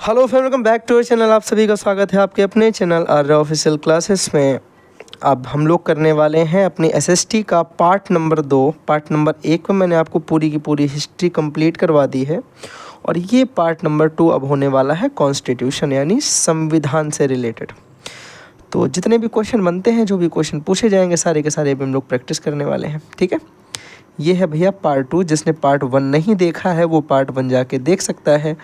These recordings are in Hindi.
Hello friend, welcome back to our channel. आप सभी का स्वागत है आपके अपने चैनल आर्या ऑफिशियल क्लासेस में। अब हम लोग करने वाले हैं अपनी एसएसटी का पार्ट नंबर 2। पार्ट नंबर 1 में मैंने आपको पूरी की पूरी हिस्ट्री कंप्लीट करवा दी है और ये पार्ट नंबर 2 अब होने वाला है कॉन्स्टिट्यूशन यानी संविधान से रिलेटेड। तो जितने भी क्वेश्चन बनते हैं, जो भी क्वेश्चन पूछे जाएंगे, सारे के सारे भी हम लोग प्रैक्टिस करने वाले हैं। ठीक है, ये है भैया पार्ट 2। जिसने पार्ट 1 नहीं देखा है वो पार्ट 1 जाके देख सकता है।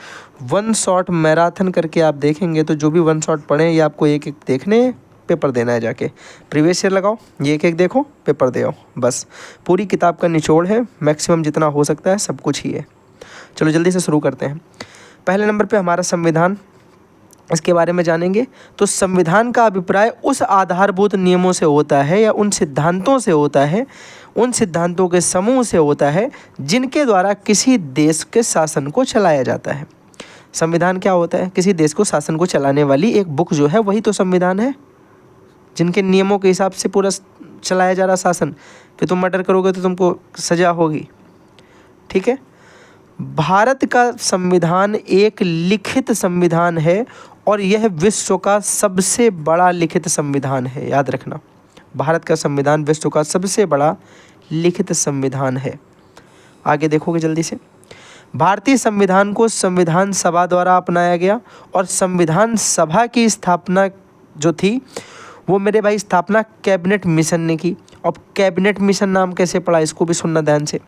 वन शॉट मैराथन करके आप देखेंगे तो जो भी वन शॉट पढ़े ये आपको एक एक देखने, पेपर देना है जाके। प्रीवियस ईयर लगाओ, ये एक एक देखो, पेपर दे आओ। बस पूरी किताब का निचोड़ है, मैक्सिमम जितना हो सकता है सब कुछ ही है। चलो जल्दी से शुरू करते हैं। पहले नंबर पे हमारा संविधान, इसके बारे में जानेंगे। तो संविधान का अभिप्राय उस आधारभूत नियमों से होता है या उन सिद्धांतों से होता है, उन सिद्धांतों के समूह से होता है जिनके द्वारा किसी देश के शासन को चलाया जाता है। संविधान क्या होता है? किसी देश को शासन को चलाने वाली एक बुक जो है वही तो संविधान है, जिनके नियमों के हिसाब से पूरा चलाया जा रहा शासन। फिर तुम मर्डर करोगे तो तुमको सजा होगी। ठीक है, भारत का संविधान एक लिखित संविधान है और यह विश्व का सबसे बड़ा लिखित संविधान है। याद रखना, भारत का संविधान विश्व का सबसे बड़ा लिखित संविधान है। आगे देखोगे जल्दी से। भारतीय संविधान को संविधान सभा द्वारा अपनाया गया और संविधान सभा की स्थापना जो थी वो मेरे भाई स्थापना कैबिनेट मिशन ने की। अब कैबिनेट मिशन नाम कैसे पड़ा, इसको भी सुनना ध्यान से।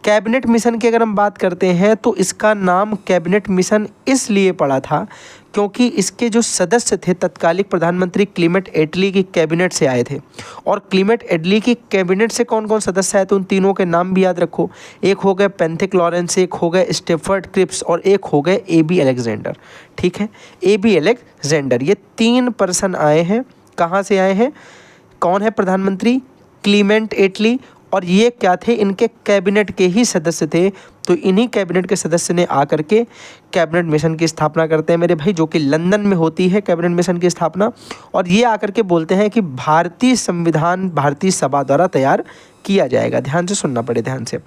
कैबिनेट मिशन की अगर हम बात करते हैं तो इसका नाम कैबिनेट मिशन इसलिए पड़ा था क्योंकि इसके जो सदस्य थे तत्कालिक प्रधानमंत्री क्लीमेंट एटली की कैबिनेट से आए थे। और क्लीमेंट एटली की कैबिनेट से कौन कौन सदस्य आए थे उन तीनों के नाम भी याद रखो। एक हो गए पेंथिक लॉरेंस, एक हो गए स्टेफर्ड क्रिप्स और एक हो गए ए.बी. अलेक्जेंडर। ठीक है, ए.बी. अलेक्जेंडर, ये 3 पर्सन आए हैं। कहाँ से आए हैं? कौन है प्रधानमंत्री? क्लीमेंट एटली। और ये क्या थे? इनके कैबिनेट के ही सदस्य थे। तो इन्हीं कैबिनेट के सदस्य ने आकर के कैबिनेट मिशन की स्थापना करते हैं मेरे भाई, जो कि लंदन में होती है कैबिनेट मिशन की स्थापना। और ये आकर के बोलते हैं कि भारतीय संविधान भारतीय सभा द्वारा तैयार किया जाएगा। ध्यान से सुनना पड़े, ध्यान से।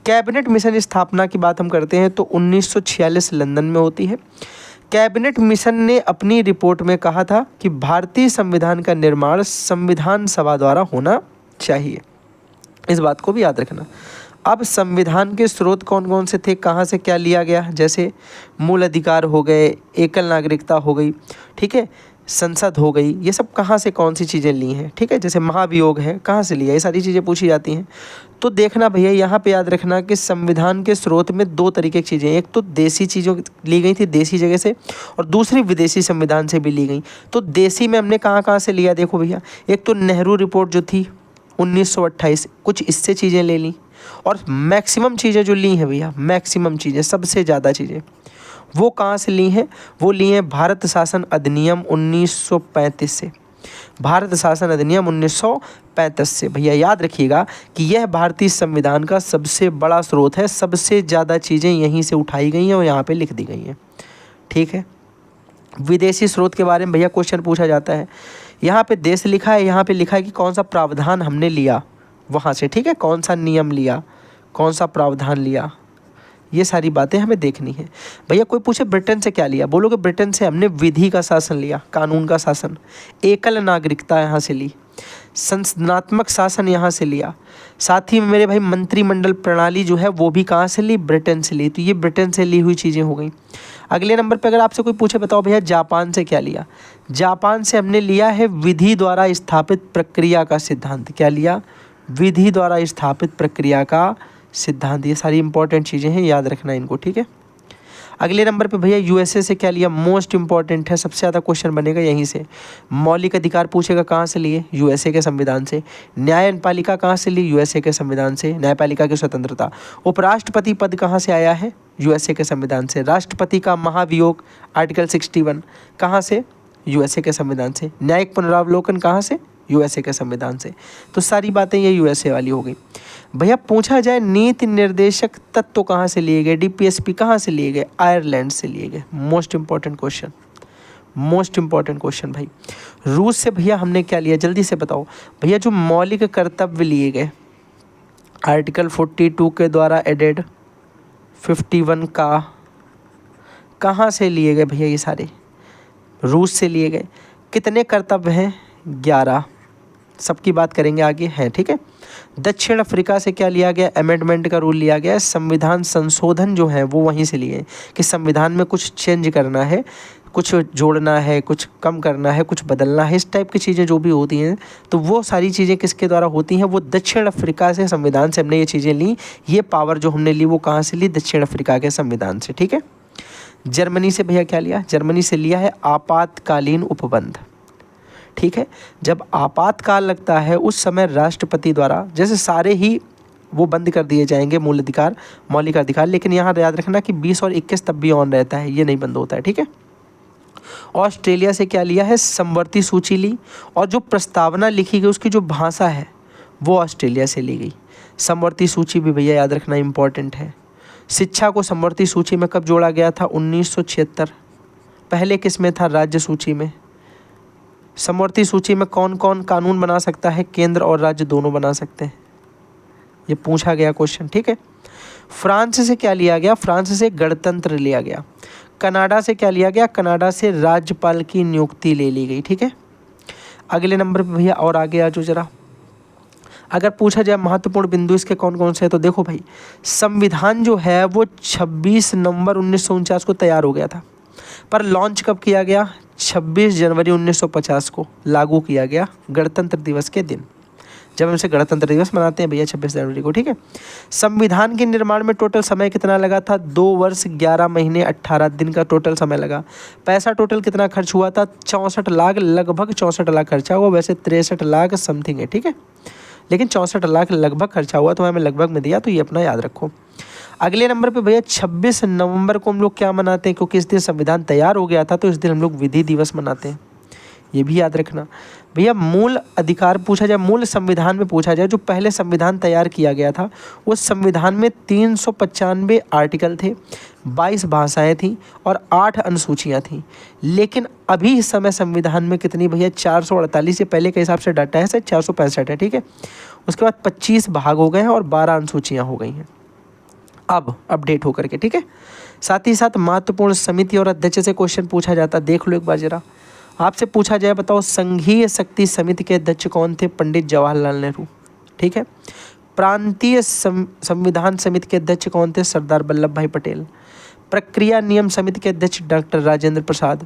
कैबिनेट मिशन स्थापना की बात हम करते हैं तो 1946 लंदन में होती है। कैबिनेट मिशन ने अपनी रिपोर्ट में कहा था कि भारतीय संविधान का निर्माण संविधान सभा द्वारा होना चाहिए। इस बात को भी याद रखना। अब संविधान के स्रोत कौन कौन से थे, कहाँ से क्या लिया गया? जैसे मूल अधिकार हो गए, एकल नागरिकता हो गई, ठीक है, संसद हो गई, ये सब कहाँ से कौन सी चीज़ें ली हैं? ठीक है, जैसे महाभियोग है, कहाँ से लिया? ये सारी चीज़ें पूछी जाती हैं। तो देखना भैया, यहाँ पे याद रखना कि संविधान के स्रोत में 2 तरीके की चीज़ें, एक तो देसी चीज़ों ली गई थी देसी जगह से, और दूसरी विदेशी संविधान से भी ली गई। तो देसी में हमने कहाँ कहाँ से लिया? देखो भैया, एक तो नेहरू रिपोर्ट जो थी 1928, कुछ इससे चीज़ें ले ली। और मैक्सिमम चीज़ें जो ली हैं भैया, मैक्सिमम चीज़ें, सबसे ज़्यादा चीज़ें वो कहाँ से ली हैं? वो ली हैं भारत शासन अधिनियम 1935 से। भारत शासन अधिनियम 1935 से। भैया याद रखिएगा कि यह भारतीय संविधान का सबसे बड़ा स्रोत है, सबसे ज़्यादा चीज़ें यहीं से उठाई गई हैं और यहाँ पे लिख दी गई हैं। ठीक है, विदेशी स्रोत के बारे में भैया क्वेश्चन पूछा जाता है। यहाँ पे देश लिखा है, यहाँ पे लिखा है कि कौन सा प्रावधान हमने लिया वहाँ से। ठीक है, कौन सा नियम लिया, कौन सा प्रावधान लिया, ये सारी बातें हमें देखनी है। भैया कोई पूछे ब्रिटेन से क्या लिया, बोलोगे ब्रिटेन से हमने विधि का शासन लिया, कानून का शासन। एकल नागरिकता यहाँ से ली, संसदनात्मक शासन यहाँ से लिया। साथ ही में मेरे भाई मंत्रिमंडल प्रणाली जो है वो भी कहाँ से ली? ब्रिटेन से ली। तो ये ब्रिटेन से ली हुई चीज़ें हो गई। अगले नंबर पे अगर आपसे कोई पूछे, बताओ भैया जापान से क्या लिया? जापान से हमने लिया है विधि द्वारा स्थापित प्रक्रिया का सिद्धांत। क्या लिया? विधि द्वारा स्थापित प्रक्रिया का सिद्धांत। ये सारी इंपॉर्टेंट चीज़ें हैं, याद रखना इनको। ठीक है, अगले नंबर पे भैया यूएसए से क्या लिया? मोस्ट इंपॉर्टेंट है, सबसे ज़्यादा क्वेश्चन बनेगा यहीं से। मौलिक अधिकार पूछेगा, कहाँ से लिए? यूएसए के संविधान से। न्यायपालिका कहाँ से ली? यूएसए के संविधान से, न्यायपालिका की स्वतंत्रता। उपराष्ट्रपति पद कहाँ से आया है? यूएसए के संविधान से। राष्ट्रपति का महाभियोग आर्टिकल 61 कहाँ से? यूएसए के संविधान से। न्यायिक पुनरावलोकन कहाँ से? यूएसए के संविधान से। तो सारी बातें ये यूएसए वाली हो गई। भैया पूछा जाए नीति निर्देशक तत्व कहाँ से लिए गए? डीपीएसपी कहाँ से लिए गए? आयरलैंड से लिए गए। Most important question, most important question भाई। रूस से भैया हमने क्या लिया, जल्दी से बताओ भैया। जो मौलिक कर्तव्य लिए गए आर्टिकल 42 के द्वारा एडेड, 51 का कहाँ से लिए गए भैया ये सारे? रूस से लिए गए। कितने कर्तव्य हैं? 11, सबकी बात करेंगे आगे हैं, ठीक है। दक्षिण अफ्रीका से क्या लिया गया? अमेंडमेंट का रूल लिया गया। संविधान संशोधन जो है वो वहीं से लिए कि संविधान में कुछ चेंज करना है, कुछ जोड़ना है, कुछ कम करना है, कुछ बदलना है, इस टाइप की चीज़ें जो भी होती हैं तो वो सारी चीज़ें किसके द्वारा होती हैं? वो दक्षिण अफ्रीका से संविधान से हमने ये चीज़ें ली। ये पावर जो हमने ली वो कहाँ से ली? दक्षिण अफ्रीका के संविधान से, ठीक है। जर्मनी से भैया क्या लिया? जर्मनी से लिया है आपातकालीन उपबंध, ठीक है। जब आपातकाल लगता है उस समय राष्ट्रपति द्वारा, जैसे सारे ही वो बंद कर दिए जाएंगे मौलिक अधिकार, लेकिन यहाँ याद रखना कि 20 और 21 तब भी ऑन रहता है, ये नहीं बंद होता है, ठीक है। ऑस्ट्रेलिया से क्या लिया है? समवर्ती सूची ली, और जो प्रस्तावना लिखी गई उसकी जो भाषा है वो ऑस्ट्रेलिया से ली गई। समवर्ती सूची भी भैया याद रखना इम्पॉर्टेंट है। शिक्षा को समवर्ती सूची में कब जोड़ा गया था? 1976। पहले किस में था? राज्य सूची में। समवर्ती सूची में कौन कौन कानून बना सकता है? केंद्र और राज्य दोनों बना सकते हैं, ये पूछा गया क्वेश्चन, ठीक है। फ्रांस से क्या लिया गया? फ्रांस से गणतंत्र लिया गया। कनाडा से क्या लिया गया? कनाडा से राज्यपाल की नियुक्ति ले ली गई, ठीक है। अगले नंबर पे भैया और आगे आ जाओ जरा। अगर पूछा जाए महत्वपूर्ण बिंदु इसके कौन कौन से हैं, तो देखो भाई, संविधान जो है वो 26 नवंबर 1949 को तैयार हो गया था, पर लॉन्च कब किया गया? 26 जनवरी 1950 को लागू किया गया, गणतंत्र दिवस के दिन, जब हम इसे गणतंत्र दिवस मनाते हैं भैया 26 जनवरी को, ठीक है। संविधान के निर्माण में टोटल समय कितना लगा था? 2 वर्ष 11 महीने 18 दिन का टोटल समय लगा। पैसा टोटल कितना खर्च हुआ था? 64 लाख, लगभग 64 लाख खर्चा हुआ, वैसे 63 लाख समथिंग है, ठीक है, लेकिन 64 लाख लगभग खर्चा हुआ, तो हमें लगभग में दिया, तो ये अपना याद रखो। अगले नंबर पे भैया 26 नवंबर को हम लोग क्या मनाते हैं? क्योंकि इस दिन संविधान तैयार हो गया था, तो इस दिन हम लोग विधि दिवस मनाते हैं, ये भी याद रखना। भैया मूल अधिकार पूछा जाए, मूल संविधान में पूछा जाए, जो पहले संविधान तैयार किया गया था उस संविधान में 395 आर्टिकल थे, 22 भाषाएं थी और 8 अनुसूचियां थी। लेकिन अभी इस समय संविधान में कितनी भैया? 448, ये पहले के हिसाब से डाटा है सर, 465 है, ठीक है। उसके बाद 25 भाग हो गए हैं और 12 अनुसूचियाँ हो गई हैं अब अपडेट होकर के, ठीक है। साथ ही साथ महत्वपूर्ण समिति और अध्यक्ष से क्वेश्चन पूछा जाता, देख लो एक बार जरा। आपसे पूछा जाए, बताओ संघीय शक्ति समिति के अध्यक्ष कौन थे? पंडित जवाहरलाल नेहरू, ठीक है। प्रांतीय संविधान समिति के अध्यक्ष कौन थे? सरदार वल्लभ भाई पटेल। प्रक्रिया नियम समिति के अध्यक्ष डॉक्टर राजेंद्र प्रसाद।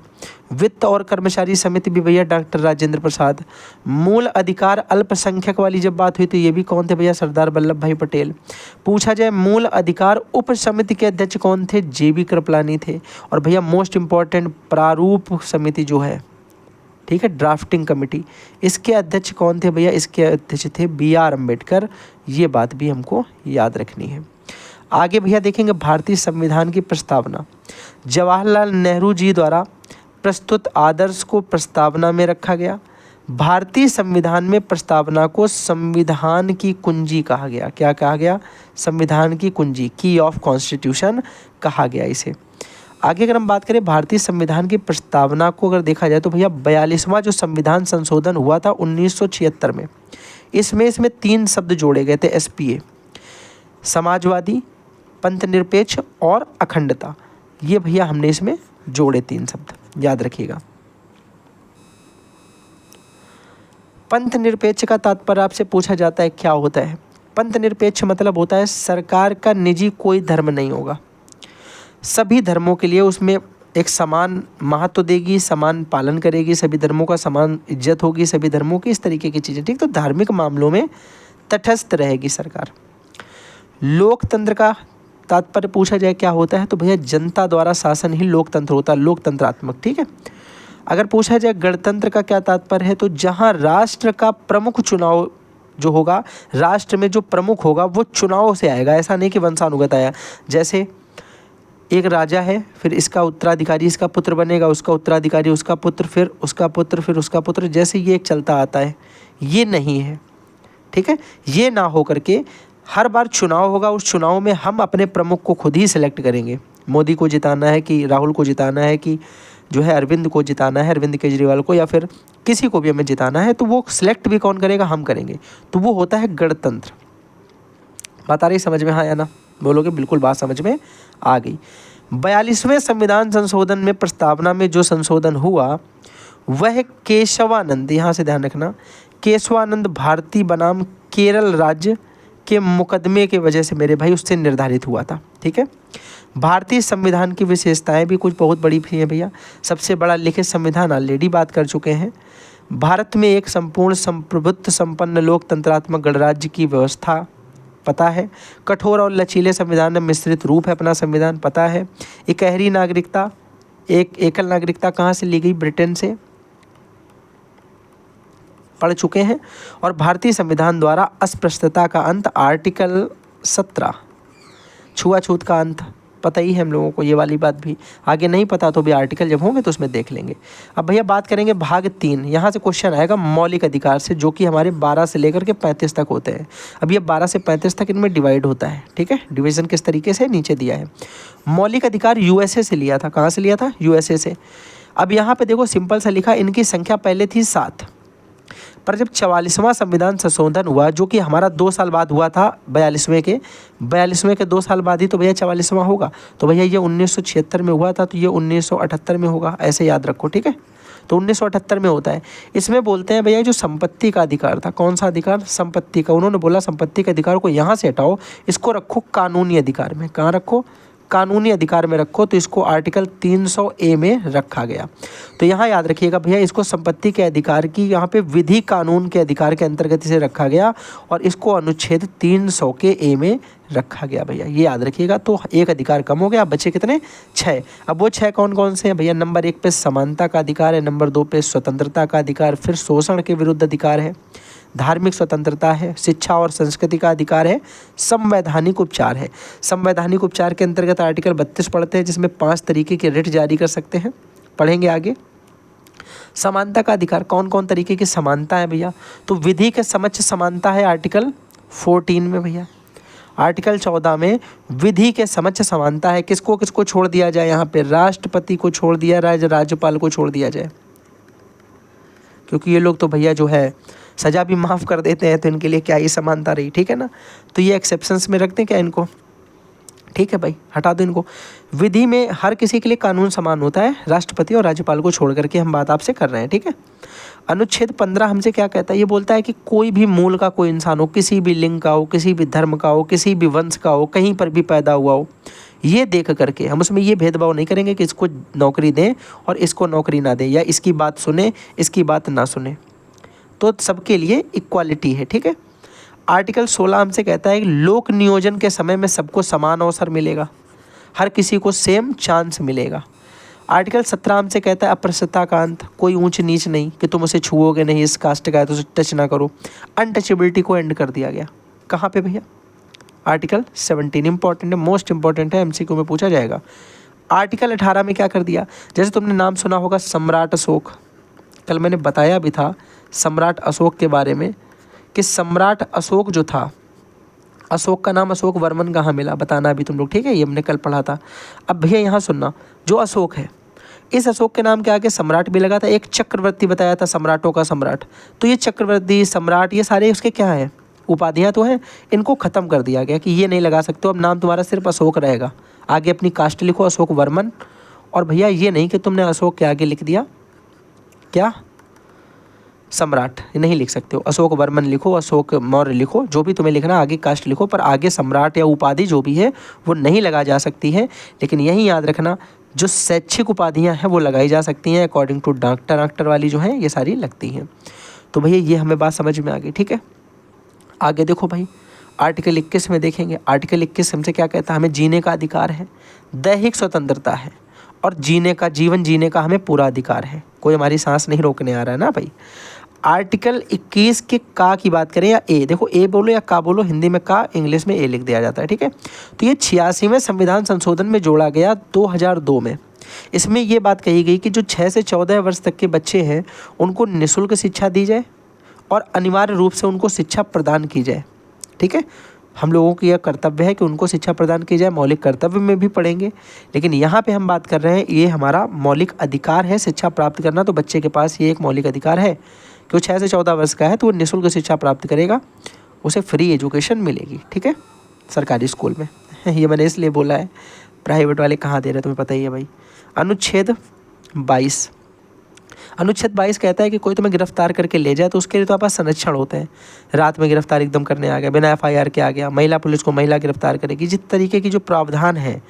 वित्त और कर्मचारी समिति भी भैया डॉक्टर राजेंद्र प्रसाद। मूल अधिकार अल्पसंख्यक वाली जब बात हुई तो ये भी कौन थे भैया? सरदार वल्लभ भाई पटेल। पूछा जाए मूल अधिकार उप समिति के अध्यक्ष कौन थे? JB कृपलानी थे। और भैया मोस्ट इंपॉर्टेंट प्रारूप समिति जो है, ठीक है, ड्राफ्टिंग कमेटी, इसके अध्यक्ष कौन थे भैया? इसके अध्यक्ष थे BR अम्बेडकर। ये बात भी हमको याद रखनी है। आगे भैया देखेंगे भारतीय संविधान की प्रस्तावना। जवाहरलाल नेहरू जी द्वारा प्रस्तुत आदर्श को प्रस्तावना में रखा गया। भारतीय संविधान में प्रस्तावना को संविधान की कुंजी कहा गया। क्या कहा गया? संविधान की कुंजी, की ऑफ कॉन्स्टिट्यूशन कहा गया इसे। आगे अगर हम बात करें भारतीय संविधान की प्रस्तावना को अगर देखा जाए तो भैया 42वां जो संविधान संशोधन हुआ था 1976 में, इसमें 3 शब्द जोड़े गए थे SPA, समाजवादी, पंथनिरपेक्ष और अखंडता। ये भैया हमने इसमें जोड़े 3 शब्द, याद रखिएगा। पंथनिरपेक्ष का तात्पर्य आपसे पूछा जाता है क्या होता है? पंथनिरपेक्ष मतलब होता है सरकार का निजी कोई धर्म नहीं होगा, सभी धर्मों के लिए उसमें एक समान महत्व देगी, समान पालन करेगी, सभी धर्मों का समान इज्जत होगी, सभी धर्मों की इस तरीके की चीज़ें, ठीक। तो धार्मिक मामलों में तटस्थ रहेगी सरकार। लोकतंत्र का तात्पर्य पूछा जाए क्या होता है तो भैया जनता द्वारा शासन ही लोकतंत्र होता है, लोकतंत्रात्मक, ठीक है। अगर पूछा जाए गणतंत्र का क्या तात्पर्य है तो जहाँ राष्ट्र का प्रमुख चुनाव जो होगा, राष्ट्र में जो प्रमुख होगा वो चुनाव से आएगा, ऐसा नहीं कि वंशानुगत आया। जैसे एक राजा है, फिर इसका उत्तराधिकारी इसका पुत्र बनेगा, उसका उत्तराधिकारी उसका पुत्र, फिर उसका पुत्र, फिर उसका पुत्र, जैसे ये एक चलता आता है, ये नहीं है, ठीक है। ये ना हो करके हर बार चुनाव होगा, उस चुनाव में हम अपने प्रमुख को खुद ही सिलेक्ट करेंगे। मोदी को जिताना है कि राहुल को जिताना है कि जो है अरविंद को जिताना है, अरविंद केजरीवाल को, या फिर किसी को भी हमें जिताना है, तो वो सिलेक्ट भी कौन करेगा? हम करेंगे। तो वो होता है गणतंत्र। बात आ रही समझ में? हाँ या ना बोलोगे? बिल्कुल बात समझ में आ गई। 42वें संविधान संशोधन में प्रस्तावना में जो संशोधन हुआ वह केशवानंद, यहाँ से ध्यान रखना, केशवानंद भारती बनाम केरल राज्य के मुकदमे के वजह से मेरे भाई उससे निर्धारित हुआ था। ठीक है, भारतीय संविधान की विशेषताएं भी कुछ बहुत बड़ी भी हैं भैया। सबसे बड़ा लिखित संविधान ऑलरेडी बात कर चुके हैं। भारत में एक संपूर्ण संप्रभुत्व संपन्न लोकतंत्रात्मक गणराज्य की व्यवस्था पता है। कठोर और लचीले संविधान में मिश्रित रूप है अपना संविधान पता है। इकहरी नागरिकता, एक एकल नागरिकता कहाँ से ली गई? ब्रिटेन से, पढ़ चुके हैं। और भारतीय संविधान द्वारा अस्पृश्यता का अंत, आर्टिकल 17, छुआछूत का अंत पता ही है हम लोगों को, ये वाली बात भी। आगे नहीं पता तो भी आर्टिकल जब होंगे तो उसमें देख लेंगे। अब भैया बात करेंगे भाग 3, यहाँ से क्वेश्चन आएगा मौलिक अधिकार से, जो कि हमारे 12 से लेकर के 35 तक होते हैं। अब ये 12 से 35 तक इनमें डिवाइड होता है। ठीक है, डिवीज़न किस तरीके से नीचे दिया है। मौलिक अधिकार यूएसए से लिया था। कहाँ से लिया था? यूएसए से। अब यहाँ पर देखो सिंपल सा लिखा, इनकी संख्या पहले थी 7, पर जब 44वां संविधान संशोधन हुआ, जो कि हमारा 2 साल बाद हुआ था 42वें के 2 साल बाद ही तो भैया 44वां होगा। तो भैया ये 1976 में हुआ था, तो ये 1978 में होगा, ऐसे याद रखो। ठीक है, तो 1978 में होता है। इसमें बोलते हैं भैया जो संपत्ति का अधिकार था, कौन सा अधिकार? संपत्ति का। उन्होंने बोला संपत्ति के अधिकार को यहाँ से हटाओ, इसको रखो कानूनी अधिकार में। कहाँ रखो? कानूनी अधिकार में रखो। तो इसको आर्टिकल 300A में रखा गया। तो यहाँ याद रखिएगा भैया, इसको संपत्ति के अधिकार की यहाँ पे विधि कानून के अधिकार के अंतर्गत इसे रखा गया और इसको अनुच्छेद 300 के A में रखा गया भैया, ये याद रखिएगा। तो एक अधिकार कम हो गया, बचे कितने? 6। अब वो 6 कौन कौन से हैं भैया? नंबर 1 पे समानता का अधिकार है, नंबर 2 पे स्वतंत्रता का अधिकार, फिर शोषण के विरुद्ध अधिकार है, धार्मिक स्वतंत्रता है, शिक्षा और संस्कृति का अधिकार है, संवैधानिक उपचार है। संवैधानिक उपचार के अंतर्गत आर्टिकल 32 पढ़ते हैं, जिसमें 5 तरीके के रिट जारी कर सकते हैं, पढ़ेंगे आगे। समानता का अधिकार, कौन कौन तरीके की समानता है भैया? तो विधि के समक्ष समानता है आर्टिकल 14 में भैया। आर्टिकल 14 में विधि के समक्ष समानता है। किसको किसको छोड़ दिया जाए? यहाँ पे राष्ट्रपति को छोड़ दिया जाए, राज्यपाल को छोड़ दिया जाए, क्योंकि ये लोग तो भैया जो है सज़ा भी माफ़ कर देते हैं, तो इनके लिए क्या ही समानता रही। ठीक है ना, तो ये एक्सेप्शंस में रखते हैं क्या इनको? ठीक है भाई, हटा दो इनको। विधि में हर किसी के लिए कानून समान होता है, राष्ट्रपति और राज्यपाल को छोड़ करके हम बात आपसे कर रहे हैं। ठीक है, अनुच्छेद 15 हमसे क्या कहता है? ये बोलता है कि कोई भी मूल का कोई इंसान हो, किसी भी लिंग का हो, किसी भी धर्म का हो, किसी भी वंश का हो, कहीं पर भी पैदा हुआ हो, ये देख करके हम उसमें ये भेदभाव नहीं करेंगे कि इसको नौकरी दें और इसको नौकरी ना दें, या इसकी बात सुने इसकी बात ना सुने, तो सबके लिए इक्वालिटी है। ठीक है, आर्टिकल 16 हमसे कहता है कि लोक नियोजन के समय में सबको समान अवसर मिलेगा, हर किसी को सेम चांस मिलेगा। आर्टिकल 17 हमसे कहता है अपृष्टता का अंत, कोई ऊंच नीच नहीं कि तुम उसे छुओगे नहीं, इस कास्ट का है तो उसे टच ना करो। अनटचेबिलिटी को एंड कर दिया गया। कहाँ पे भैया? आर्टिकल 17, इंपॉर्टेंट है, मोस्ट इंपॉर्टेंट है, एमसीक्यू में पूछा जाएगा। आर्टिकल 18 में क्या कर दिया? जैसे तुमने नाम सुना होगा सम्राट अशोक, कल मैंने बताया भी था सम्राट अशोक के बारे में कि सम्राट अशोक जो था, अशोक का नाम अशोक वर्मन कहाँ मिला, बताना अभी तुम लोग। ठीक है, ये हमने कल पढ़ा था। अब भैया यहाँ सुनना, जो अशोक है, इस अशोक के नाम के आगे सम्राट भी लगा था। एक चक्रवर्ती बताया था, सम्राटों का सम्राट। तो ये चक्रवर्ती, सम्राट, ये सारे उसके क्या है? उपाधियाँ तो हैं। इनको ख़त्म कर दिया गया कि ये नहीं लगा सकते, अब नाम तुम्हारा सिर्फ अशोक रहेगा। आगे अपनी कास्ट लिखो अशोक वर्मन, और भैया ये नहीं कि तुमने अशोक के आगे लिख दिया क्या? सम्राट, नहीं लिख सकते हो। अशोक वर्मन लिखो, अशोक मौर्य लिखो, जो भी तुम्हें लिखना, आगे कास्ट लिखो, पर आगे सम्राट या उपाधि जो भी है वो नहीं लगा जा सकती है। लेकिन यही याद रखना, जो शैक्षिक उपाधियां हैं वो लगाई जा सकती हैं, अकॉर्डिंग टू डॉक्टर वाली जो हैं ये सारी लगती हैं। तो भैया ये हमें बात समझ में आ गई। ठीक है, आगे देखो भाई, आर्टिकल 21 में देखेंगे। आर्टिकल 21 हमसे क्या कहता है? हमें जीने का अधिकार है, दैहिक स्वतंत्रता है, और जीवन जीने का हमें पूरा अधिकार है। कोई हमारी सांस नहीं रोकने आ रहा है ना भाई। आर्टिकल 21 के का की बात करें या ए, देखो ए बोलो या का बोलो, हिंदी में का, इंग्लिश में ए लिख दिया जाता है। ठीक है, तो ये 86वें संविधान संशोधन में जोड़ा गया 2002 में। इसमें ये बात कही गई कि जो 6 से 14 वर्ष तक के बच्चे हैं उनको निःशुल्क शिक्षा दी जाए और अनिवार्य रूप से उनको शिक्षा प्रदान की जाए। ठीक है, हम लोगों की यह कर्तव्य है कि उनको शिक्षा प्रदान की जाए। मौलिक कर्तव्य में भी पढ़ेंगे, लेकिन यहाँ पे हम बात कर रहे हैं, ये हमारा मौलिक अधिकार है शिक्षा प्राप्त करना। तो बच्चे के पास ये एक मौलिक अधिकार है कि वो 6 से 14 वर्ष का है तो वो निःशुल्क शिक्षा प्राप्त करेगा, उसे फ्री एजुकेशन मिलेगी। ठीक है, सरकारी स्कूल में। ये मैंने इसलिए बोला है प्राइवेट वाले कहाँ दे रहे हैं तुम्हें पता ही है भाई। अनुच्छेद 22, अनुच्छेद 22 कहता है कि कोई तुम्हें गिरफ्तार करके ले जाए तो उसके लिए तो पास संरक्षण होते हैं। रात में गिरफ्तार एकदम करने आ गया, बिना FIR के आ गया, महिला पुलिस को महिला गिरफ्तार करेगी, जिस तरीके की जो प्रावधान है,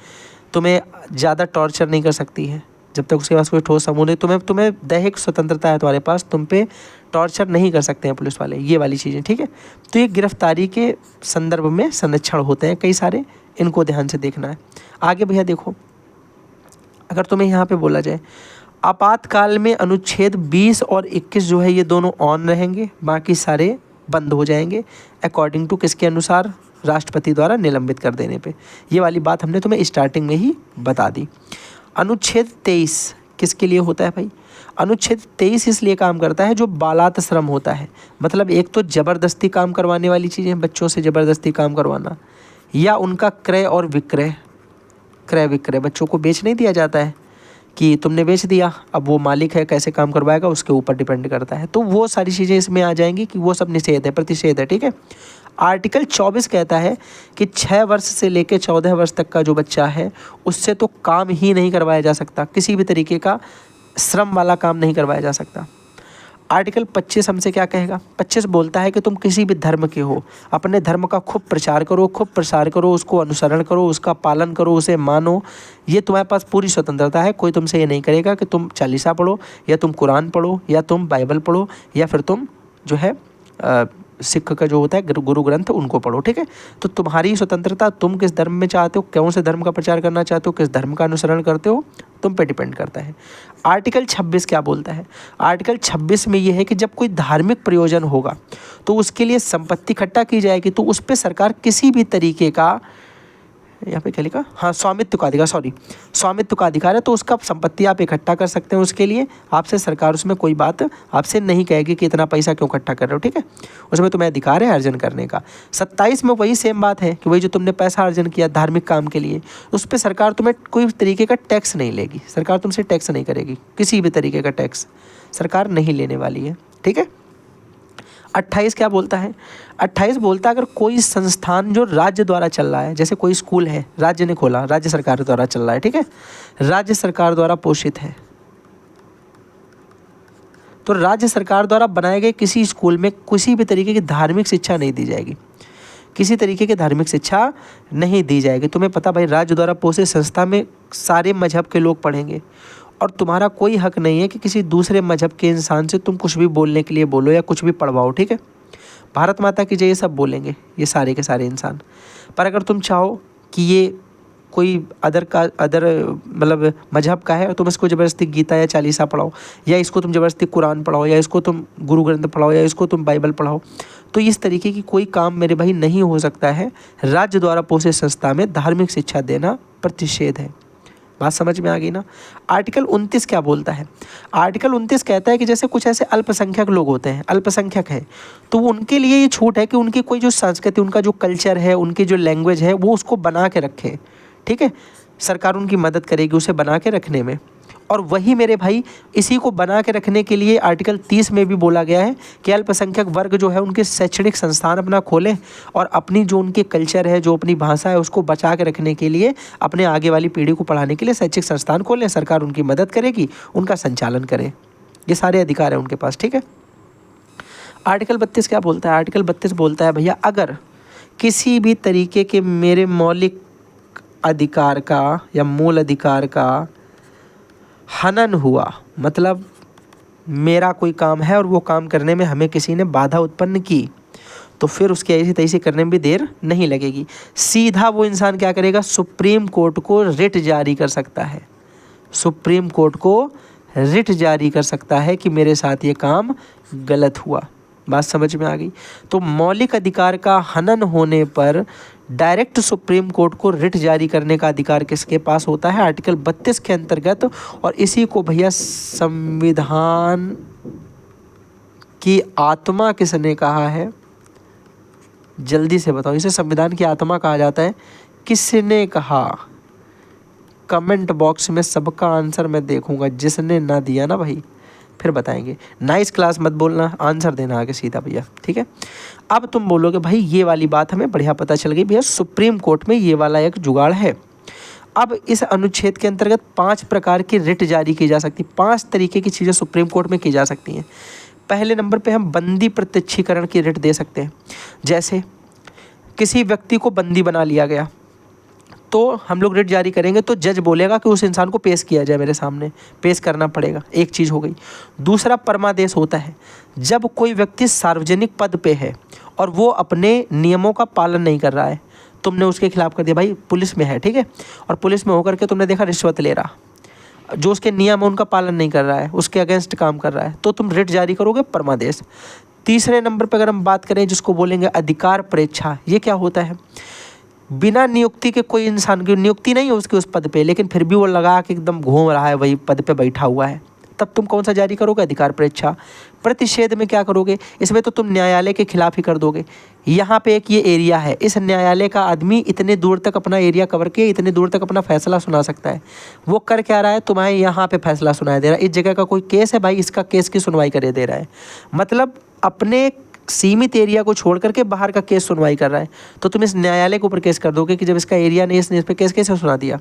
तुम्हें ज़्यादा टॉर्चर नहीं कर सकती है जब तक उसके पास कोई ठोस सबूत नहीं। तुम्हें दैहिक स्वतंत्रता है तुम्हारे पास, तुम पे टॉर्चर नहीं कर सकते हैं पुलिस वाले, ये वाली चीज़ें, ठीक है। तो ये गिरफ्तारी के संदर्भ में संरक्षण होते हैं कई सारे, इनको ध्यान से देखना है। आगे भैया देखो, अगर तुम्हें यहाँ पे बोला जाए आपातकाल में अनुच्छेद 20 और 21 जो है ये दोनों ऑन रहेंगे, बाकी सारे बंद हो जाएंगे अकॉर्डिंग टू किसके अनुसार, राष्ट्रपति द्वारा निलंबित कर देने पे। ये वाली बात हमने तुम्हें स्टार्टिंग में ही बता दी। अनुच्छेद 23 किसके लिए होता है भाई? अनुच्छेद 23 इसलिए काम करता है जो बालात श्रम होता है, मतलब एक तो ज़बरदस्ती काम करवाने वाली चीज़ें, बच्चों से ज़बरदस्ती काम करवाना, या उनका क्रय और विक्रय, क्रय विक्रय, बच्चों को बेच नहीं दिया जाता है कि तुमने बेच दिया, अब वो मालिक है कैसे काम करवाएगा उसके ऊपर डिपेंड करता है। तो वो सारी चीज़ें इसमें आ जाएंगी कि वो सब निषेध है, प्रतिषेध है, ठीक है। आर्टिकल 24 कहता है कि 6 वर्ष से लेकर 14 वर्ष तक का जो बच्चा है उससे तो काम ही नहीं करवाया जा सकता, किसी भी तरीके का श्रम वाला काम नहीं करवाया जा सकता। आर्टिकल 25 हमसे क्या कहेगा? 25 बोलता है कि तुम किसी भी धर्म के हो, अपने धर्म का खूब प्रचार करो, खूब प्रसार करो, उसको अनुसरण करो, उसका पालन करो, उसे मानो, ये तुम्हारे पास पूरी स्वतंत्रता है। कोई तुमसे ये नहीं करेगा कि तुम चालीसा पढ़ो या तुम कुरान पढ़ो या तुम बाइबल पढ़ो या फिर तुम जो है सिख का जो होता है गुरु ग्रंथ उनको पढ़ो, ठीक है। तो तुम्हारी स्वतंत्रता, तुम किस धर्म में चाहते हो, कौन से धर्म का प्रचार करना चाहते हो, किस धर्म का अनुसरण करते हो, तुम पे डिपेंड करता है। आर्टिकल 26 क्या बोलता है? आर्टिकल 26 में ये है कि जब कोई धार्मिक प्रयोजन होगा तो उसके लिए संपत्ति इकट्ठा की जाएगी, तो उस पर सरकार किसी भी तरीके का, यहाँ पे क्या लिखा, हाँ स्वामित्व का अधिकार, सॉरी स्वामित्व का अधिकार है, तो उसका संपत्ति आप इकट्ठा कर सकते हैं। उसके लिए आपसे सरकार उसमें कोई बात आपसे नहीं कहेगी कि इतना पैसा क्यों इकट्ठा कर रहे हो, ठीक है। उसमें तुम्हें अधिकार है अर्जन करने का। 27 में वही सेम बात है कि वही जो तुमने पैसा अर्जन किया धार्मिक काम के लिए, उस पर सरकार तुम्हें कोई तरीके का टैक्स नहीं लेगी, सरकार तुमसे टैक्स नहीं करेगी, किसी भी तरीके का टैक्स सरकार नहीं लेने वाली है, ठीक है। 28 क्या बोलता है? 28 बोलता है अगर कोई संस्थान जो राज्य द्वारा चल रहा है, जैसे कोई स्कूल है राज्य ने खोला, राज्य सरकार द्वारा चल रहा है, ठीक है, राज्य सरकार द्वारा पोषित है, तो राज्य सरकार द्वारा बनाए गए किसी स्कूल में किसी भी तरीके की धार्मिक शिक्षा नहीं दी जाएगी, किसी तरीके की धार्मिक शिक्षा नहीं दी जाएगी। तुम्हें पता भाई राज्य द्वारा पोषित संस्था में सारे मजहब के लोग पढ़ेंगे और तुम्हारा कोई हक नहीं है कि किसी दूसरे मजहब के इंसान से तुम कुछ भी बोलने के लिए बोलो या कुछ भी पढ़वाओ, ठीक है। भारत माता की जय ये सब बोलेंगे ये सारे के सारे इंसान, पर अगर तुम चाहो कि ये कोई अदर मतलब मजहब का है और तुम इसको ज़बरदस्ती गीता या चालीसा पढ़ाओ, या इसको तुम ज़बरदस्ती कुरान पढ़ाओ, या इसको तुम गुरु ग्रंथ पढ़ाओ, या इसको तुम बाइबल पढ़ाओ, तो इस तरीके की कोई काम मेरे भाई नहीं हो सकता है। राज्य द्वारा पोषित संस्था में धार्मिक शिक्षा देना प्रतिषेध है। बात समझ में आ गई ना। आर्टिकल 29 क्या बोलता है? आर्टिकल 29 कहता है कि जैसे कुछ ऐसे अल्पसंख्यक लोग होते हैं, अल्पसंख्यक है, तो उनके लिए ये छूट है कि उनकी कोई जो संस्कृति, उनका जो कल्चर है, उनकी जो लैंग्वेज है, वो उसको बना के रखें, ठीक है। सरकार उनकी मदद करेगी उसे बना के रखने में। और वही मेरे भाई इसी को बना के रखने के लिए आर्टिकल 30 में भी बोला गया है कि अल्पसंख्यक वर्ग जो है उनके शैक्षणिक संस्थान अपना खोलें और अपनी जो उनके कल्चर है, जो अपनी भाषा है, उसको बचा के रखने के लिए अपने आगे वाली पीढ़ी को पढ़ाने के लिए शैक्षिक संस्थान खोलें। सरकार उनकी मदद करेगी, उनका संचालन करे, ये सारे अधिकार हैं उनके पास, ठीक है। आर्टिकल 32 क्या बोलता है? आर्टिकल 32 बोलता है भैया अगर किसी भी तरीके के मेरे मौलिक अधिकार का या मूल अधिकार का हनन हुआ, मतलब मेरा कोई काम है और वो काम करने में हमें किसी ने बाधा उत्पन्न की, तो फिर उसके ऐसी तैसी करने में भी देर नहीं लगेगी। सीधा वो इंसान क्या करेगा? सुप्रीम कोर्ट को रिट जारी कर सकता है, सुप्रीम कोर्ट को रिट जारी कर सकता है कि मेरे साथ ये काम गलत हुआ। बात समझ में आ गई? तो मौलिक अधिकार का हनन होने पर डायरेक्ट सुप्रीम कोर्ट को रिट जारी करने का अधिकार किसके पास होता है? आर्टिकल 32 के अंतर्गत। और इसी को भैया संविधान की आत्मा किसने कहा है? जल्दी से बताओ, इसे संविधान की आत्मा कहा जाता है, किसने कहा? कमेंट बॉक्स में सबका आंसर मैं देखूंगा, जिसने ना दिया ना भाई फिर बताएंगे। नाइस क्लास मत बोलना, आंसर देना आगे सीधा भैया, ठीक है। अब तुम बोलोगे भाई ये वाली बात हमें बढ़िया पता चल गई भैया, सुप्रीम कोर्ट में ये वाला एक जुगाड़ है। अब इस अनुच्छेद के अंतर्गत 5 प्रकार की रिट जारी की जा सकती, 5 तरीके की चीज़ें सुप्रीम कोर्ट में की जा सकती हैं। पहले नंबर पे हम बंदी प्रत्यक्षीकरण की रिट दे सकते हैं। जैसे किसी व्यक्ति को बंदी बना लिया गया, तो हम लोग रिट जारी करेंगे तो जज बोलेगा कि उस इंसान को पेश किया जाए, मेरे सामने पेश करना पड़ेगा, एक चीज़ हो गई। दूसरा परमादेश होता है, जब कोई व्यक्ति सार्वजनिक पद पे है और वो अपने नियमों का पालन नहीं कर रहा है, तुमने उसके खिलाफ कर दिया, भाई पुलिस में है, ठीक है, और पुलिस में होकर के तुमने देखा रिश्वत ले रहा, जो उसके नियम है उनका पालन नहीं कर रहा है, उसके अगेंस्ट काम कर रहा है, तो तुम रिट जारी करोगे परमादेश। तीसरे नंबर पर अगर हम बात करें जिसको बोलेंगे अधिकार परीक्षा, ये क्या होता है, बिना नियुक्ति के कोई इंसान की नियुक्ति नहीं है उसके उस पद पे, लेकिन फिर भी वो लगा कि एकदम घूम रहा है, वही पद पे बैठा हुआ है, तब तुम कौन सा जारी करोगे, अधिकार परीक्षा। प्रतिषेध में क्या करोगे, इसमें तो तुम न्यायालय के खिलाफ ही कर दोगे। यहाँ पे एक ये एरिया है, इस न्यायालय का आदमी इतने दूर तक अपना एरिया कवर के इतने दूर तक अपना फैसला सुना सकता है, वो कर क्या रहा है, तुम्हें यहाँ पे फैसला सुनाया दे रहा है, इस जगह का कोई केस है भाई, इसका केस की सुनवाई करे दे रहा है, मतलब अपने सीमित एरिया को छोड़ करके बाहर का केस सुनवाई कर रहा है, तो तुम इस न्यायालय के ऊपर केस कर दोगे कि जब इसका एरिया नहीं, इसने इस पर केस कैसे सुना दिया,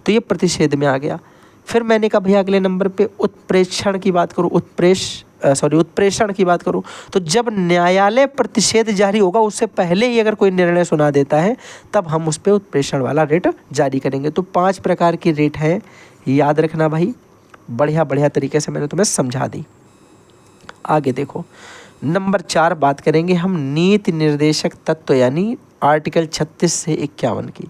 तो ये प्रतिषेध में आ गया। फिर मैंने कहा भैया अगले नंबर पे उत्प्रेषण की बात करूँ, उत्प्रेषण की बात करूँ, तो जब न्यायालय प्रतिषेध जारी होगा उससे पहले ही अगर कोई निर्णय सुना देता है तब हम उस पर उत्प्रेषण वाला रेट जारी करेंगे। तो 5 प्रकार की रेट है, याद रखना भाई, बढ़िया बढ़िया तरीके से मैंने तुम्हें समझा दी। आगे देखो, नंबर 4 बात करेंगे हम नीति निर्देशक तत्व यानी आर्टिकल 36 से 51 की।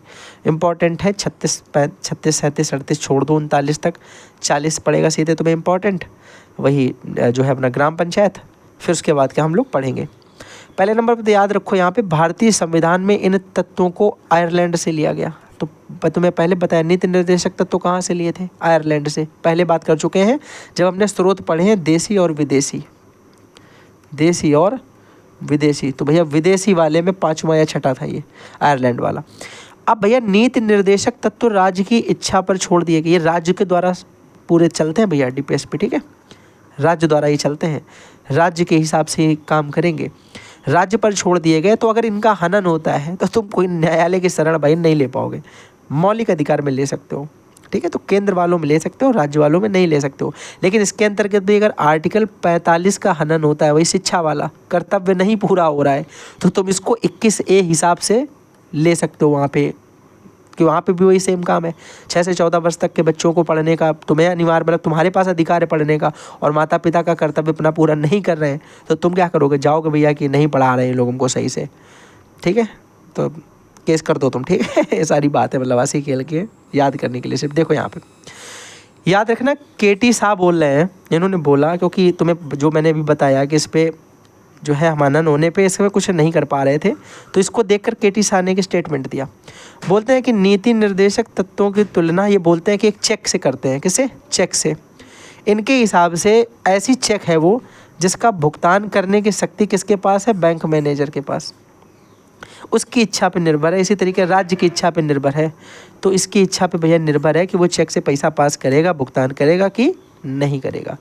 इम्पॉर्टेंट है, 36, 37, 38 छोड़ दो, 39 तक, 40 पड़ेगा सीधे तुम्हें इम्पॉर्टेंट, वही जो है अपना ग्राम पंचायत। फिर उसके बाद क्या हम लोग पढ़ेंगे, पहले नंबर पर तो याद रखो यहाँ पे भारतीय संविधान में इन तत्वों को आयरलैंड से लिया गया। तो तुम्हें पहले बताया नीति निर्देशक तत्व कहाँ से लिए थे, आयरलैंड से, पहले बात कर चुके हैं जब हमने स्रोत पढ़े हैं देसी और विदेशी, देसी और विदेशी। तो भैया विदेशी वाले में 5वां या 6ठा था ये आयरलैंड वाला। अब भैया नीति निर्देशक तत्व राज्य की इच्छा पर छोड़ दिए गए, ये राज्य के द्वारा पूरे चलते हैं भैया डीपीएस पे, ठीक है, राज्य द्वारा ही चलते हैं, राज्य के हिसाब से ही काम करेंगे, राज्य पर छोड़ दिए गए। तो अगर इनका हनन होता है तो तुम कोई न्यायालय की शरण भाई नहीं ले पाओगे, मौलिक अधिकार में ले सकते हो, ठीक है, तो केंद्र वालों में ले सकते हो, राज्य वालों में नहीं ले सकते हो। लेकिन इसके अंतर्गत भी अगर आर्टिकल 45 का हनन होता है, वही शिक्षा वाला कर्तव्य नहीं पूरा हो रहा है, तो तुम इसको 21A हिसाब से ले सकते हो वहाँ पे, कि वहाँ पे भी वही सेम काम है, 6 से 14 वर्ष तक के बच्चों को पढ़ने का तुम्हें अनिवार्य, मतलब तुम्हारे पास अधिकार है पढ़ने का, और माता पिता का कर्तव्य अपना पूरा नहीं कर रहे हैं, तो तुम क्या करोगे, जाओगे भैया कि नहीं पढ़ा रहे हैं लोगों को सही से, ठीक है, तो केस कर दो तुम, ठीक है। ये सारी बात है, मतलब ऐसे खेल के याद करने के लिए सिर्फ। देखो यहाँ पे याद रखना, केटी साहब बोल रहे हैं, इन्होंने बोला क्योंकि तुम्हें जो मैंने अभी बताया कि इस पर जो है हनन होने पे इसमें कुछ नहीं कर पा रहे थे, तो इसको देखकर केटी साहब ने एक स्टेटमेंट दिया, बोलते हैं कि नीति निर्देशक तत्वों की तुलना, ये बोलते हैं कि एक चेक से करते हैं, किसे, चेक से। इनके हिसाब से ऐसी चेक है वो जिसका भुगतान करने की शक्ति किसके पास है, बैंक मैनेजर के पास, उसकी इच्छा पे निर्भर है। इसी तरीके राज्य की इच्छा पे निर्भर है, तो इसकी इच्छा पे भैया निर्भर है कि वो चेक से पैसा पास करेगा, भुगतान करेगा कि नहीं करेगा।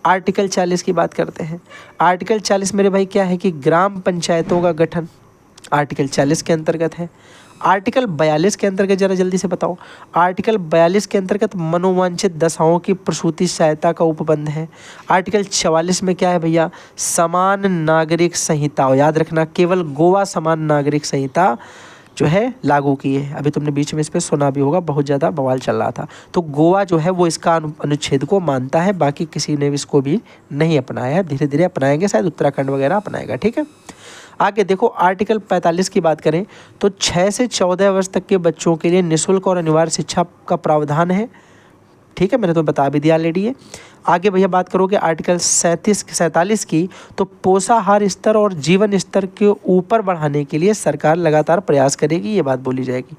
आर्टिकल 40 की बात करते हैं। आर्टिकल 40 मेरे भाई क्या है कि ग्राम पंचायतों का गठन आर्टिकल 40 के अंतर्गत है। आर्टिकल 42 के अंतर्गत जरा जल्दी से बताओ, आर्टिकल 42 के अंतर्गत मनोवांछित दशाओं की प्रसूति सहायता का उपबंध है। आर्टिकल 44 में क्या है भैया, समान नागरिक संहिता, याद रखना केवल गोवा समान नागरिक संहिता जो है लागू की है। अभी तुमने बीच में इस पर सुना भी होगा, बहुत ज़्यादा बवाल चल रहा था। तो गोवा जो है वो इसका अनुच्छेद को मानता है, बाकी किसी ने इसको भी नहीं अपनाया है, धीरे धीरे अपनाएंगे, शायद उत्तराखंड वगैरह अपनाएगा, ठीक है। आगे देखो, आर्टिकल 45 की बात करें तो 6 से 14 वर्ष तक के बच्चों के लिए निःशुल्क और अनिवार्य शिक्षा का प्रावधान है, ठीक है, मैंने तो बता भी दिया ऑलरेडी है। आगे भैया बात करोगे आर्टिकल 47 की, तो पोषाहार स्तर और जीवन स्तर के ऊपर बढ़ाने के लिए सरकार लगातार प्रयास करेगी, ये बात बोली जाएगी,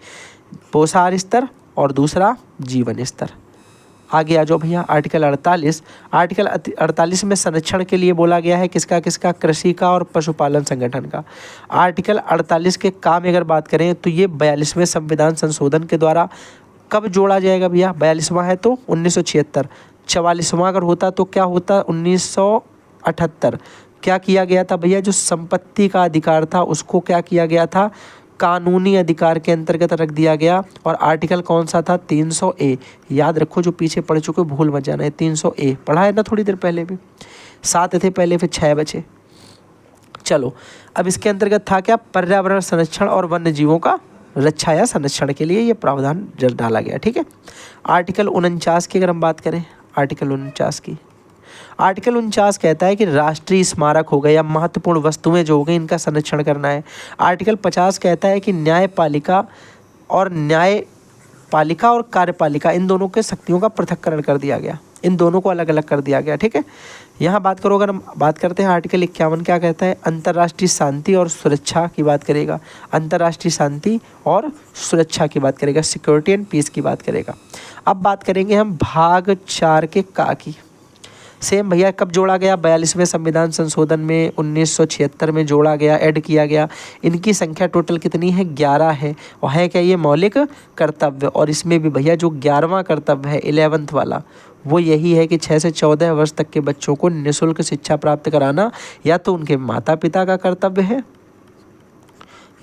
पोषाहार स्तर और दूसरा जीवन स्तर। आगे आ जाओ भैया, आर्टिकल 48। आर्टिकल 48 में संरक्षण के लिए बोला गया है किसका किसका, कृषि का और पशुपालन संगठन का। आर्टिकल 48 के काम अगर बात करें तो ये 42वें संविधान संशोधन के द्वारा कब जोड़ा जाएगा भैया, 42वां है तो 1976, 44वां अगर होता तो क्या होता 1978। क्या किया गया था भैया, जो संपत्ति का अधिकार था उसको क्या किया गया था, कानूनी अधिकार के अंतर्गत रख दिया गया। और आर्टिकल कौन सा था? 300A। याद रखो, जो पीछे पढ़ चुके भूल मत जाना है। 300A पढ़ा है ना थोड़ी देर पहले भी। 7 थे पहले, फिर 6 बचे। चलो, अब इसके अंतर्गत था क्या? पर्यावरण संरक्षण और वन्य जीवों का रक्षा या संरक्षण के लिए ये प्रावधान डाला गया। ठीक है। आर्टिकल 49 की अगर हम बात करें, आर्टिकल 49 कहता है कि राष्ट्रीय स्मारक हो गए या महत्वपूर्ण वस्तुएं जो हो गई, इनका संरक्षण करना है। आर्टिकल 50 कहता है कि न्यायपालिका और कार्यपालिका, इन दोनों के शक्तियों का पृथक्करण कर दिया गया, इन दोनों को अलग अलग कर दिया गया। ठीक है। यहाँ बात करो, अगर हम बात करते हैं आर्टिकल 51 क्या कहता है? अंतर्राष्ट्रीय शांति और सुरक्षा की बात करेगा। अंतर्राष्ट्रीय शांति और सुरक्षा की बात करेगा, सिक्योरिटी एंड पीस की बात करेगा। अब बात करेंगे हम भाग 4 के का की। सेम भैया कब जोड़ा गया? 42वें संविधान संशोधन में 1976 में जोड़ा गया, ऐड किया गया। इनकी संख्या टोटल कितनी है? 11 है। और है क्या? ये मौलिक कर्तव्य। और इसमें भी भैया जो 11वां कर्तव्य है, 11th वाला, वो यही है कि 6 से 14 वर्ष तक के बच्चों को निःशुल्क शिक्षा प्राप्त कराना या तो उनके माता पिता का कर्तव्य है,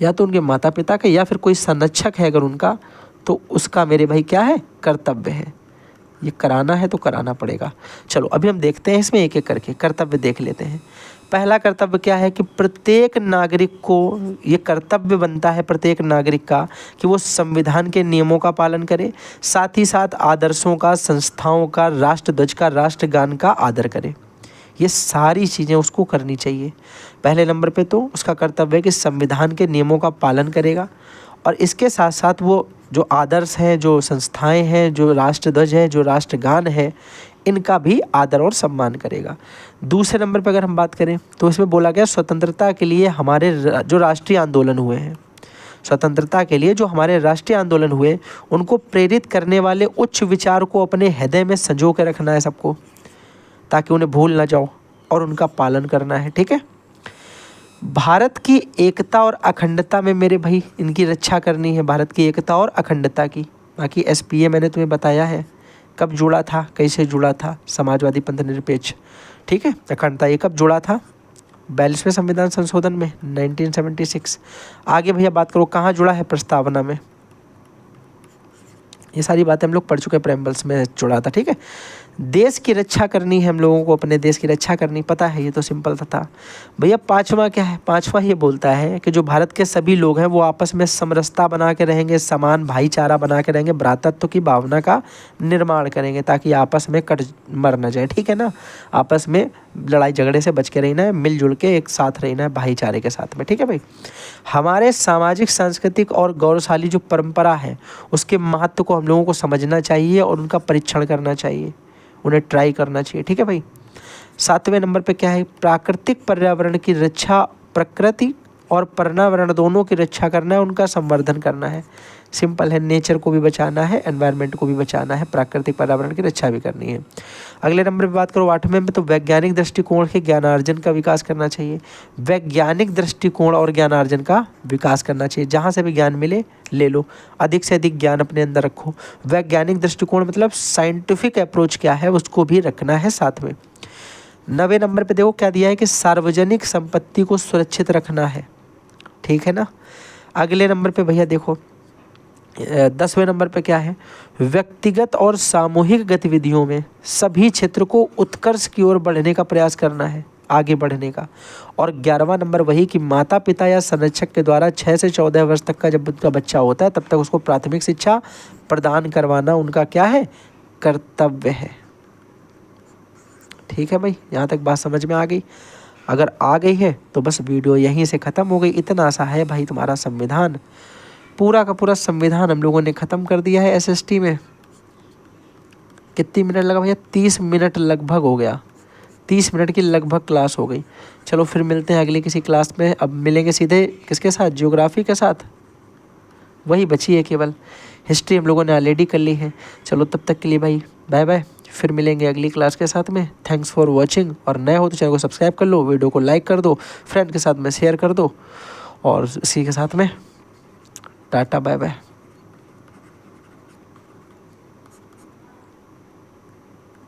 या फिर कोई संरक्षक है अगर उनका, तो उसका मेरे भाई क्या है? कर्तव्य है। ये कराना है तो कराना पड़ेगा। चलो अभी हम देखते हैं इसमें एक एक करके कर्तव्य देख लेते हैं। पहला कर्तव्य क्या है कि प्रत्येक नागरिक को ये कर्तव्य बनता है, प्रत्येक नागरिक का, कि वो संविधान के नियमों का पालन करे, साथ ही साथ आदर्शों का, संस्थाओं का, राष्ट्रध्वज का, राष्ट्रगान का आदर करे। ये सारी चीज़ें उसको करनी चाहिए। पहले नंबर पे तो उसका कर्तव्य है कि संविधान के नियमों का पालन करेगा, और इसके साथ साथ वो जो आदर्श हैं, जो संस्थाएं हैं, जो राष्ट्रध्वज है, जो राष्ट्रगान है, इनका भी आदर और सम्मान करेगा। दूसरे नंबर पर अगर हम बात करें तो इसमें बोला गया स्वतंत्रता के लिए हमारे जो राष्ट्रीय आंदोलन हुए हैं, स्वतंत्रता के लिए जो हमारे राष्ट्रीय आंदोलन हुए, उनको प्रेरित करने वाले उच्च विचार को अपने हृदय में संजो के रखना है सबको, ताकि उन्हें भूल ना जाओ, और उनका पालन करना है। ठीक है। भारत की एकता और अखंडता में मेरे भाई इनकी रक्षा करनी है, भारत की एकता और अखंडता की। बाकी SPA मैंने तुम्हें बताया है कब जुड़ा था, कैसे जुड़ा था, समाजवादी पंथ निरपेक्ष। ठीक है। अखंडता ये कब जुड़ा था? 42वें संविधान संशोधन में, 1976। आगे भैया बात करो कहाँ जुड़ा है? प्रस्तावना में। ये सारी बातें हम लोग पढ़ चुके हैं, प्रेम्बल्स में जुड़ा था। ठीक है। देश की रक्षा करनी है हम लोगों को, अपने देश की रक्षा करनी, पता है, ये तो सिंपल था भैया। 5वां क्या है? 5वां ये बोलता है कि जो भारत के सभी लोग हैं वो आपस में समरसता बना के रहेंगे, समान भाईचारा बना के रहेंगे, भ्रातृत्व की भावना का निर्माण करेंगे, ताकि आपस में कट मर न जाए। ठीक है ना। आपस में लड़ाई झगड़े से बच के रहना है, मिलजुल के एक साथ रहना है, भाईचारे के साथ में। ठीक है भाई। हमारे सामाजिक, सांस्कृतिक और गौरवशाली जो परंपरा है, उसके महत्व को हम लोगों को समझना चाहिए और उनका परीक्षण करना चाहिए, उन्हें ट्राई करना चाहिए। ठीक है भाई। 7वें नंबर पे क्या है? प्राकृतिक पर्यावरण की रक्षा, प्रकृति और पर्यावरण दोनों की रक्षा करना है, उनका संवर्धन करना है। सिंपल है, नेचर को भी बचाना है, एनवायरनमेंट को भी बचाना है, प्राकृतिक पर्यावरण की रक्षा भी करनी है। अगले नंबर पे बात करो 8वें में, तो वैज्ञानिक दृष्टिकोण के ज्ञानार्जन का विकास करना चाहिए। वैज्ञानिक दृष्टिकोण और ज्ञानार्जन का विकास करना चाहिए, जहाँ से भी ज्ञान मिले ले लो, अधिक से अधिक ज्ञान अपने अंदर रखो। वैज्ञानिक दृष्टिकोण मतलब साइंटिफिक अप्रोच क्या है उसको भी रखना है साथ में। 9वें नंबर पे देखो क्या दिया है कि सार्वजनिक संपत्ति को सुरक्षित रखना है। ठीक है ना। अगले नंबर पे भैया देखो 10वें नंबर पे क्या है? व्यक्तिगत और सामूहिक गतिविधियों में सभी क्षेत्र को उत्कर्ष की ओर बढ़ने का प्रयास करना है, आगे बढ़ने का। और 11वां नंबर वही कि माता पिता या संरक्षक के द्वारा 6 से 14 वर्ष तक का जब उनका बच्चा होता है तब तक उसको प्राथमिक शिक्षा प्रदान करवाना उनका क्या है? कर्तव्य है। ठीक है भाई, यहाँ तक बात समझ में आ गई? अगर आ गई है तो बस वीडियो यहीं से ख़त्म हो गई। इतना सा है भाई तुम्हारा संविधान, पूरा का पूरा संविधान हम लोगों ने ख़त्म कर दिया है SST में। कितनी मिनट लगा भैया? 30 मिनट लगभग हो गया, 30 मिनट की लगभग क्लास हो गई। चलो फिर मिलते हैं अगली किसी क्लास में। अब मिलेंगे सीधे किसके साथ? ज्योग्राफी के साथ, वही बची है केवल। हिस्ट्री हम लोगों ने ऑलरेडी कर ली है। चलो तब तक के लिए भाई बाय बाय, फिर मिलेंगे अगली क्लास के साथ में। Thanks for watching. और नए हो तो चैनल को सब्सक्राइब कर लो, वीडियो को लाइक कर दो, फ्रेंड के साथ में शेयर कर दो, और इसी के साथ में टाटा बाय बाय।